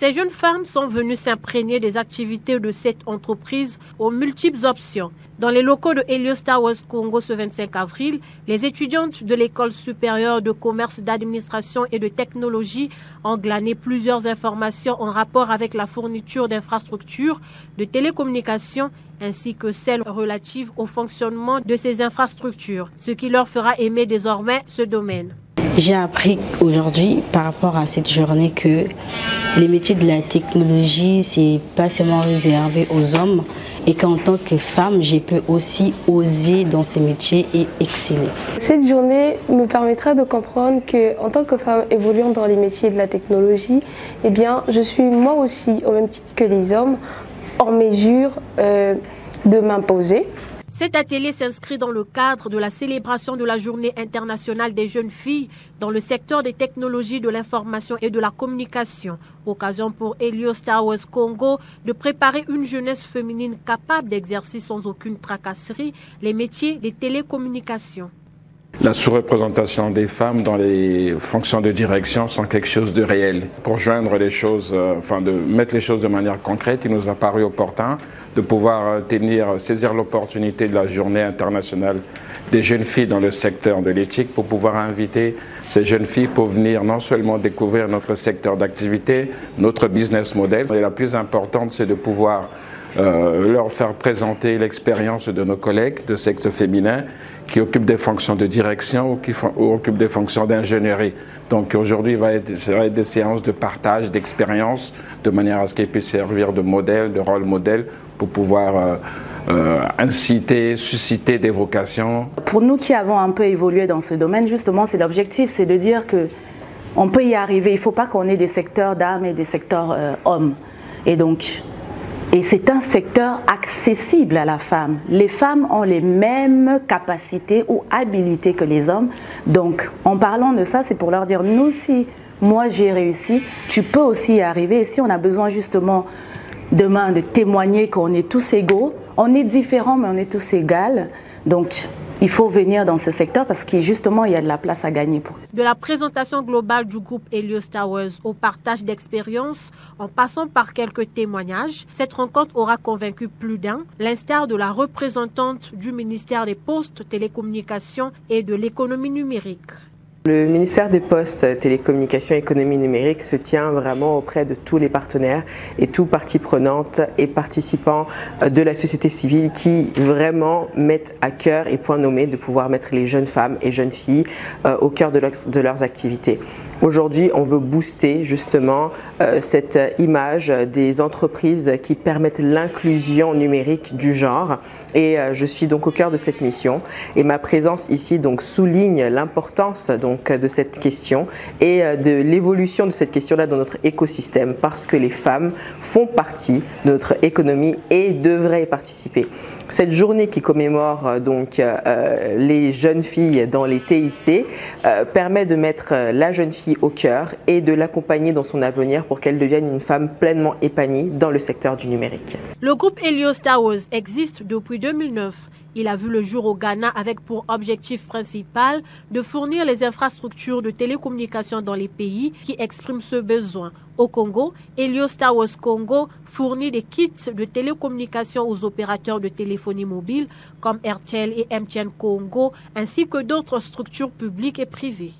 Ces jeunes femmes sont venues s'imprégner des activités de cette entreprise aux multiples options. Dans les locaux de Helios Towers Congo ce 25 avril, les étudiantes de l'École supérieure de commerce, d'administration et de technologie ont glané plusieurs informations en rapport avec la fourniture d'infrastructures de télécommunications ainsi que celles relatives au fonctionnement de ces infrastructures, ce qui leur fera aimer désormais ce domaine. J'ai appris aujourd'hui par rapport à cette journée que les métiers de la technologie, c'est pas seulement réservé aux hommes et qu'en tant que femme, je peux aussi oser dans ces métiers et exceller. Cette journée me permettra de comprendre qu'en tant que femme évoluant dans les métiers de la technologie, eh bien, je suis moi aussi, au même titre que les hommes, en mesure de m'imposer. Cet atelier s'inscrit dans le cadre de la célébration de la Journée internationale des jeunes filles dans le secteur des technologies de l'information et de la communication. Occasion pour Helios Towers Congo de préparer une jeunesse féminine capable d'exercer sans aucune tracasserie les métiers des télécommunications. La sous-représentation des femmes dans les fonctions de direction sont quelque chose de réel. Pour joindre les choses, de mettre les choses de manière concrète, il nous a paru opportun de pouvoir saisir l'opportunité de la Journée internationale des jeunes filles dans le secteur de l'éthique pour pouvoir inviter ces jeunes filles pour venir non seulement découvrir notre secteur d'activité, notre business model, mais la plus importante, c'est de pouvoir leur faire présenter l'expérience de nos collègues de sexe féminin qui occupent des fonctions de direction ou occupent des fonctions d'ingénierie. Donc aujourd'hui, ça va être des séances de partage d'expérience de manière à ce qu'elles puissent servir de modèle, de rôle modèle pour pouvoir inciter, susciter des vocations. Pour nous qui avons un peu évolué dans ce domaine, justement, c'est l'objectif, c'est de dire qu'on peut y arriver. Il ne faut pas qu'on ait des secteurs dames et des secteurs hommes. Et c'est un secteur accessible à la femme. Les femmes ont les mêmes capacités ou habilités que les hommes. Donc, en parlant de ça, c'est pour leur dire, nous, si moi j'ai réussi, tu peux aussi y arriver. Et si on a besoin justement demain de témoigner qu'on est tous égaux, on est différents, mais on est tous égales. Donc, il faut venir dans ce secteur parce que justement, il y a de la place à gagner. De la présentation globale du groupe Helios Towers au partage d'expériences, en passant par quelques témoignages, cette rencontre aura convaincu plus d'un, l'instar de la représentante du ministère des Postes, Télécommunications et de l'économie numérique. Le ministère des Postes, Télécommunications et Économie numérique se tient vraiment auprès de tous les partenaires et toutes parties prenantes et participants de la société civile qui vraiment mettent à cœur et point nommé de pouvoir mettre les jeunes femmes et jeunes filles au cœur de leurs activités. Aujourd'hui, on veut booster justement cette image des entreprises qui permettent l'inclusion numérique du genre et je suis donc au cœur de cette mission et ma présence ici donc souligne l'importance de cette question et de l'évolution de cette question-là dans notre écosystème parce que les femmes font partie de notre économie et devraient y participer. Cette journée qui commémore les jeunes filles dans les TIC permet de mettre la jeune fille au cœur et de l'accompagner dans son avenir pour qu'elle devienne une femme pleinement épanouie dans le secteur du numérique. Le groupe Helios Towers existe depuis 2009. Il a vu le jour au Ghana avec pour objectif principal de fournir les infrastructures de télécommunications dans les pays qui expriment ce besoin. Au Congo, Helios Towers Congo fournit des kits de télécommunications aux opérateurs de téléphonie mobile comme RTL et MTN Congo ainsi que d'autres structures publiques et privées.